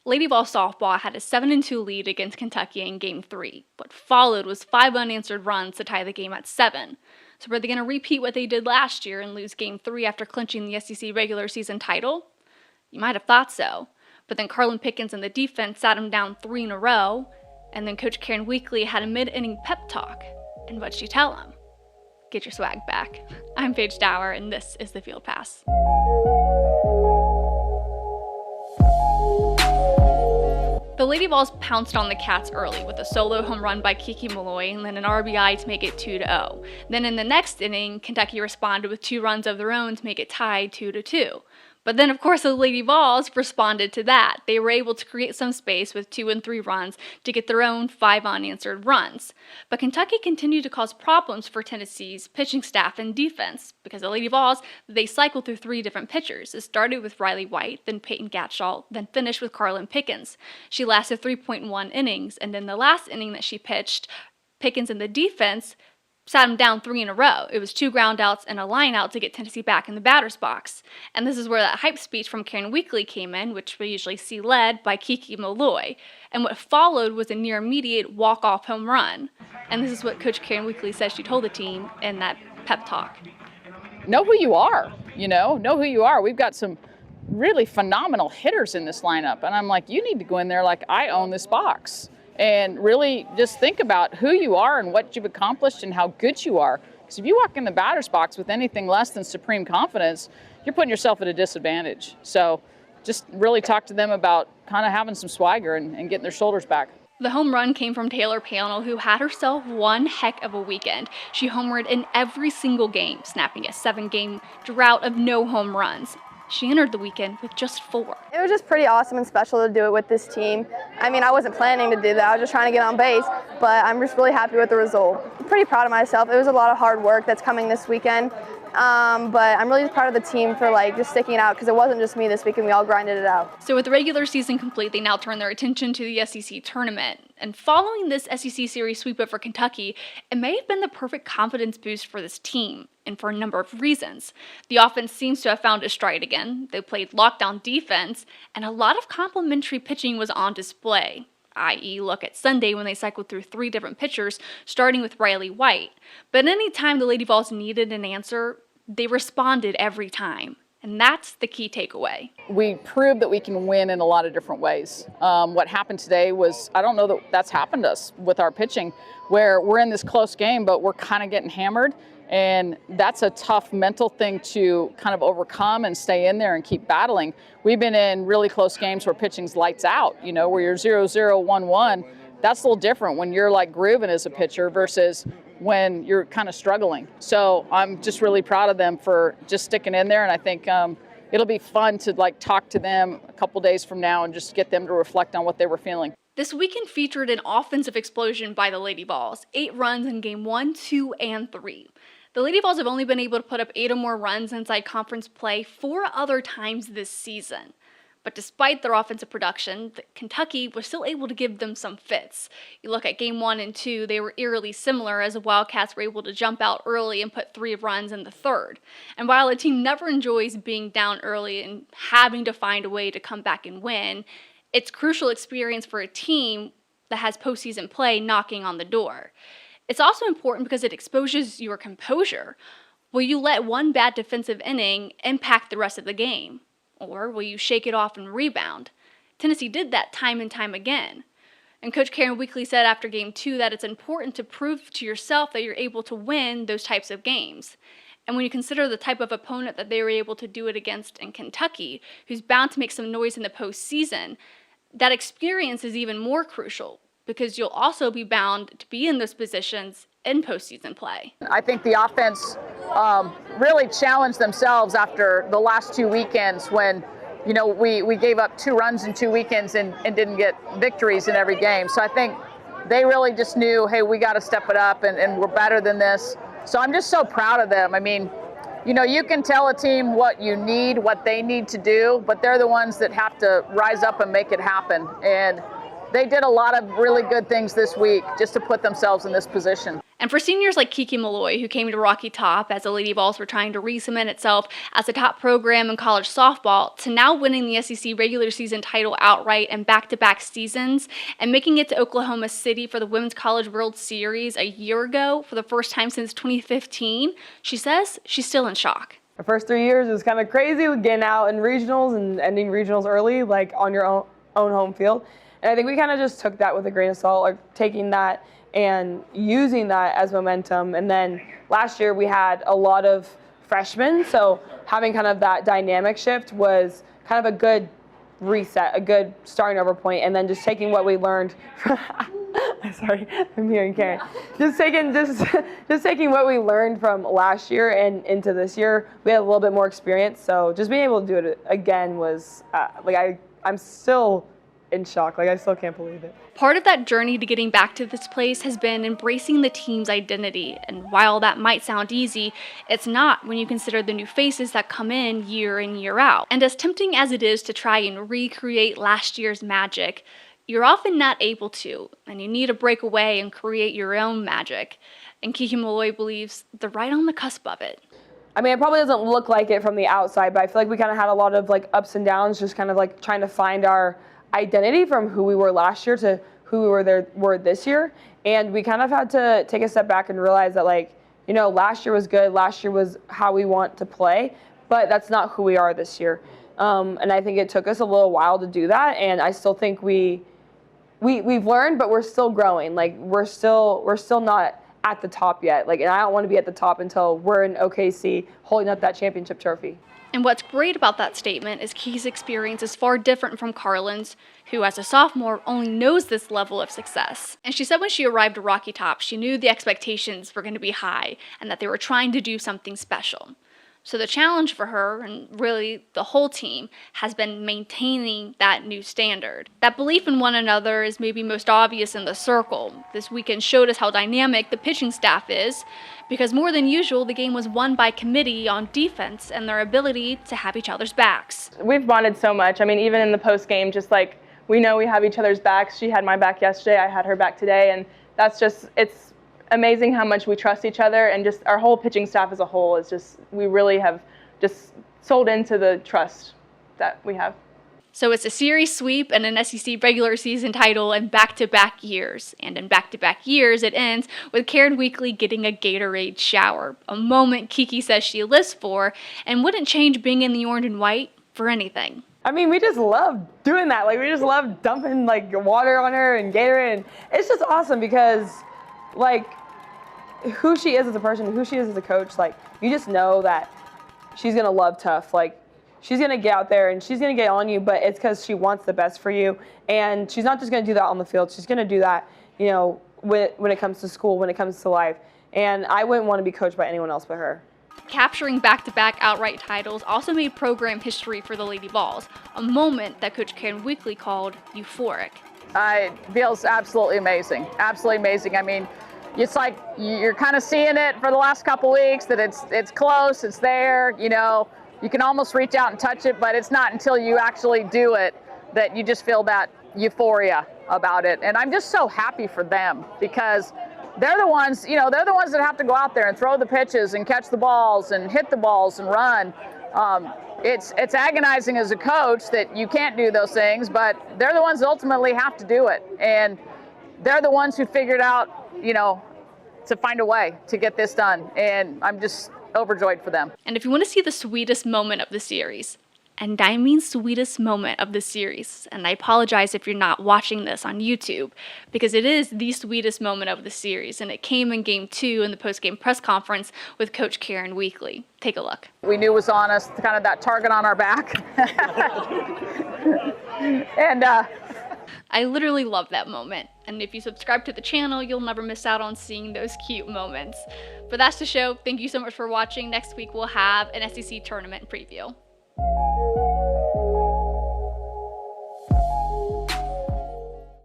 Lady Vols softball had a 7-2 lead against Kentucky in Game 3. What followed was 5 unanswered runs to tie the game at 7. So were they going to repeat what they did last year and lose Game 3 after clinching the SEC regular season title? You might have thought so. But then Carlin Pickens and the defense sat him down 3 in a row, and then Coach Karen Weekly had a mid-inning pep talk. And what'd she tell him? Get your swag back. I'm Paige Dower, and this is the Field Pass. The Lady Vols pounced on the Cats early with a solo home run by Kiki Malloy and then an RBI to make it 2-0. Then in the next inning, Kentucky responded with 2 runs of their own to make it tied 2-2. But then, of course, the Lady Vols responded to that. They were able to create some space with 2 and 3 runs to get their own 5 unanswered runs. But Kentucky continued to cause problems for Tennessee's pitching staff and defense because the Lady Vols, they cycled through 3 different pitchers. It started with Riley White, then Peyton Gatschall, then finished with Carlin Pickens. She lasted 3.1 innings, and in the last inning that she pitched, Pickens and the defense sat him down 3 in a row. It was 2 ground outs and a line out to get Tennessee back in the batter's box. And this is where that hype speech from Karen Weekly came in, which we usually see led by Kiki Malloy. And what followed was a near immediate walk-off home run. And this is what Coach Karen Weekly said she told the team in that pep talk. Know who you are, know who you are. We've got some really phenomenal hitters in this lineup. And I'm like, you need to go in there like I own this box. And really just think about who you are and what you've accomplished and how good you are. Because if you walk in the batter's box with anything less than supreme confidence, you're putting yourself at a disadvantage. So just really talk to them about kind of having some swagger and getting their shoulders back. The home run came from Taylor Panel, who had herself one heck of a weekend. She homered in every single game, snapping a 7-game drought of no home runs. She entered the weekend with just 4. It was just pretty awesome and special to do it with this team. I mean, I wasn't planning to do that. I was just trying to get on base, but I'm just really happy with the result. I'm pretty proud of myself. It was a lot of hard work that's coming this weekend, but I'm really just proud of the team for just sticking it out because it wasn't just me this weekend. We all grinded it out. So with the regular season complete, they now turn their attention to the SEC tournament. And following this SEC series sweep over Kentucky, it may have been the perfect confidence boost for this team, and for a number of reasons. The offense seems to have found its stride again. They played lockdown defense, and a lot of complimentary pitching was on display, i.e. look at Sunday when they cycled through 3 different pitchers, starting with Riley White. But any time the Lady Vols needed an answer, they responded every time. And that's the key takeaway. We proved that we can win in a lot of different ways. What happened today was, I don't know that that's happened to us with our pitching, where we're in this close game, but we're kind of getting hammered. And that's a tough mental thing to kind of overcome and stay in there and keep battling. We've been in really close games where pitching's lights out, where you're 0-0, 1-1. That's a little different when you're grooving as a pitcher versus when you're kind of struggling. So I'm just really proud of them for just sticking in there. And I think it'll be fun to talk to them a couple days from now and just get them to reflect on what they were feeling. This weekend featured an offensive explosion by the Lady Vols, 8 runs in game 1, 2, and 3. The Lady Vols have only been able to put up 8 or more runs inside conference play 4 other times this season. But despite their offensive production, Kentucky was still able to give them some fits. You look at game 1 and 2, they were eerily similar as the Wildcats were able to jump out early and put 3 runs in the 3rd. And while a team never enjoys being down early and having to find a way to come back and win, it's crucial experience for a team that has postseason play knocking on the door. It's also important because it exposes your composure. Will you let one bad defensive inning impact the rest of the game? Or will you shake it off and rebound? Tennessee did that time and time again. And Coach Karen Weekly said after game 2 that it's important to prove to yourself that you're able to win those types of games. And when you consider the type of opponent that they were able to do it against in Kentucky, who's bound to make some noise in the postseason, that experience is even more crucial because you'll also be bound to be in those positions in postseason play. I think the offense really challenged themselves after the last 2 weekends when, we gave up 2 runs in 2 weekends and didn't get victories in every game. So I think they really just knew, hey, we got to step it up and we're better than this. So I'm just so proud of them. I mean, you can tell a team what you need, what they need to do, but they're the ones that have to rise up and make it happen. And they did a lot of really good things this week just to put themselves in this position. And for seniors like Kiki Malloy, who came to Rocky Top as the Lady Vols were trying to re-cement itself as a top program in college softball, to now winning the SEC regular season title outright in back-to-back seasons, and making it to Oklahoma City for the Women's College World Series a year ago for the first time since 2015, she says she's still in shock. The first 3 years was kind of crazy with getting out in regionals and ending regionals early, like on your own home field. And I think we kind of just took that with a grain of salt, like taking that and using that as momentum. And then last year we had a lot of freshmen, so having kind of that dynamic shift was kind of a good reset, a good starting over point, and then just taking what we learned. Sorry, I'm hearing Karen. Just taking what we learned from last year and into this year. We had a little bit more experience, so just being able to do it again was I'm still in shock. Like, I still can't believe it. Part of that journey to getting back to this place has been embracing the team's identity. And while that might sound easy, it's not when you consider the new faces that come in year out. And as tempting as it is to try and recreate last year's magic, you're often not able to, and you need to break away and create your own magic. And Kiki Malloy believes they're right on the cusp of it. I mean, it probably doesn't look like it from the outside, but I feel like we kind of had a lot of like ups and downs, just kind of like trying to find our identity from who we were last year to who we were this year. And we kind of had to take a step back and realize that, like, you know, last year was good. Last year was how we want to play, but that's not who we are this year. And I think it took us a little while to do that. And I still think we've learned, but we're still growing. Like, we're still not at the top yet. Like, and I don't want to be at the top until we're in OKC holding up that championship trophy. And what's great about that statement is Kiki's experience is far different from Carlin's, who as a sophomore only knows this level of success. And she said when she arrived at Rocky Top, she knew the expectations were going to be high and that they were trying to do something special. So the challenge for her, and really the whole team, has been maintaining that new standard. That belief in one another is maybe most obvious in the circle. This weekend showed us how dynamic the pitching staff is, because more than usual, the game was won by committee on defense and their ability to have each other's backs. We've bonded so much. I mean, even in the post game, just like we know we have each other's backs. She had my back yesterday, I had her back today, and that's just, it's amazing how much we trust each other, and just our whole pitching staff as a whole is just, we really have just sold into the trust that we have. So it's a series sweep and an SEC regular season title in back-to-back years. And in back-to-back years, it ends with Karen Weekly getting a Gatorade shower, a moment Kiki says she lives for and wouldn't change being in the orange and white for anything. I mean, we just love doing that. Like, we just love dumping like water on her and Gatorade. And it's just awesome because, like, who she is as a person, who she is as a coach, like, you just know that she's going to love tough. Like, she's going to get out there and she's going to get on you, but it's because she wants the best for you. And she's not just going to do that on the field. She's going to do that, you know, when it comes to school, when it comes to life. And I wouldn't want to be coached by anyone else but her. Capturing back-to-back outright titles also made program history for the Lady Vols, a moment that Coach Karen Weekly called euphoric. It feels absolutely amazing. Absolutely amazing. I mean, it's like you're kind of seeing it for the last couple weeks that it's close, it's there, you know, you can almost reach out and touch it, but it's not until you actually do it that you just feel that euphoria about it. And I'm just so happy for them because they're the ones, you know, they're the ones that have to go out there and throw the pitches and catch the balls and hit the balls and run. It's agonizing as a coach that you can't do those things, but they're the ones that ultimately have to do it. And they're the ones who figured out, you know, to find a way to get this done. And I'm just overjoyed for them. And if you want to see the sweetest moment of the series, and I mean sweetest moment of the series, and I apologize if you're not watching this on YouTube, because it is the sweetest moment of the series, and it came in Game 2 in the post-game press conference with Coach Karen Weekly. Take a look. We knew was on us, kind of that target on our back. And I literally love that moment, and if you subscribe to the channel, you'll never miss out on seeing those cute moments. But that's the show. Thank you so much for watching. Next week we'll have an SEC tournament preview.